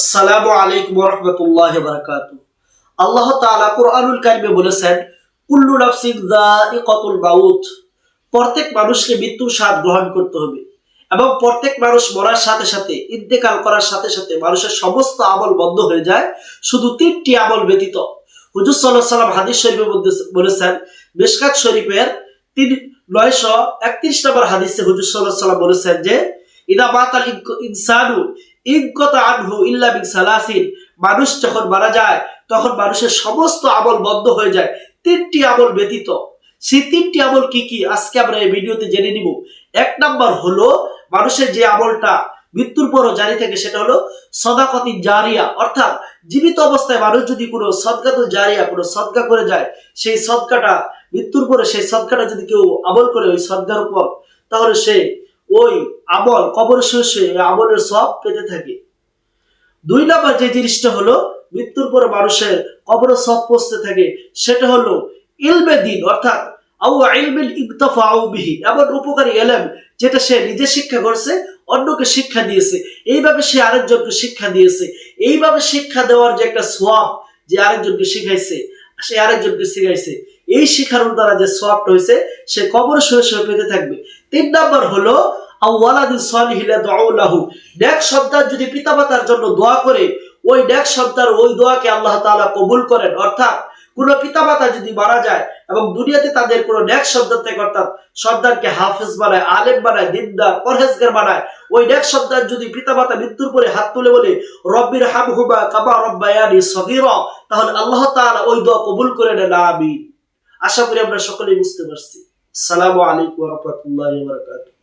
আসসালামু আলাইকুম ওয়া রাহমাতুল্লাহি ওয়া বারাকাতুহু। আল্লাহ তাআলা কুরআনুল কারীমে বলেছেন, কুল্লু নাফসিন যায়িকাতুল মাউত। প্রত্যেক মানুষকে মৃত্যুর স্বাদ গ্রহণ করতে হবে এবং প্রত্যেক মানুষ মরার সাথে সাথে, ইন্তেকাল করার সাথে সাথে মানুষের সমস্ত আমল বন্ধ হয়ে যায়, শুধু তিনটি আমল ব্যতীত। হুজুর সাল্লাল্লাহু আলাইহি ওয়াসাল্লাম হাদিস শরীফে বলেছেন, মিশকাত শরীফের 931 নম্বর হাদিসে হুজুর সাল্লাল্লাহু আলাইহি ওয়াসাল্লাম বলেছেন যে, ইদা মাতাল ইনসানু ইনকাতা আনহু ইল্লা বিন সালাসিন। মানুষ যখন মারা যায় তখন মানুষের সমস্ত আমল বন্ধ হয়ে যায় তিনটি আমল ব্যতীত। সেই তিনটি আমল কি কি আজকে আমরা এই ভিডিওতে জেনে নিব। এক নাম্বার হলো, মানুষের যে আমলটা মৃত্যুর পরও জারি থাকে সেটা হলো সদাকতি জারিয়া, অর্থাৎ জীবিত অবস্থায় মানুষ যদি কোনো সদকাতুল জারিয়া, কোনো সদকা করে যায়, সেই সদকাটা মৃত্যুর পরে সেই সদকাটা যদি কেউ আমল করে ওই সদকার উপর, তাহলে সে ওই আমল কবর শেষে আমলের সব পেতে থাকে। দুই নাম্বার যে জিনিসটা হলো মৃত্যুর পরে মানুষের কবরে সব পৌঁছতে থাকে, সেটা হলো ইলমে দিন, অর্থাৎ আউ ইলমিল ইকতাফাউ বিহি, এমন উপকারী ইলম যেটা সে নিজে শিক্ষা করছে, অন্যকে শিক্ষা দিয়েছে, এইভাবে সে আরেকজনকে শিক্ষা দিয়েছে। এইভাবে শিক্ষা দেওয়ার যে একটা সওয়াব, যে আরেকজনকে শিখাইছে, সে আরেকজনকে শিখাইছে, এই শিখানোর দ্বারা যে সওয়াবটা হয়েছে সে কবরে শুয়ে পেতে থাকবে। তিন নাম্বার হলো আওয়ালাদিন সালিহিন ইয়াদউ লাহু, নেক সন্তান যদি পিতামাতার জন্য দোয়া করে, ওই নেক সন্তান ওই দোয়াকে আল্লাহ তাআলা কবুল করেন। অর্থাৎ কোনো পিতামাতা যদি মারা যায় এবং দুনিয়াতে তাদের কোনো নেক সন্তান থাকে, অর্থাৎ সন্তানকে হাফেজ বানায়, আলেম বানায়, দিনদার, পরহেজগার বানায়, ওই নেক সন্তান যদি পিতামাতা মৃত্যুর পরে হাত তুলে বলে রব্বির হামহুমা কামা রব্বায়ানি সগীরা, তাহলে আল্লাহ তাআলা ওই দোয়া কবুল করে নেন, আমিন। আশা করি আমরা সকলেই বুঝতে পারছি। আসসালামু আলাইকুম ওয়া রাহমাতুল্লাহি ওয়া বারাকাতুহু।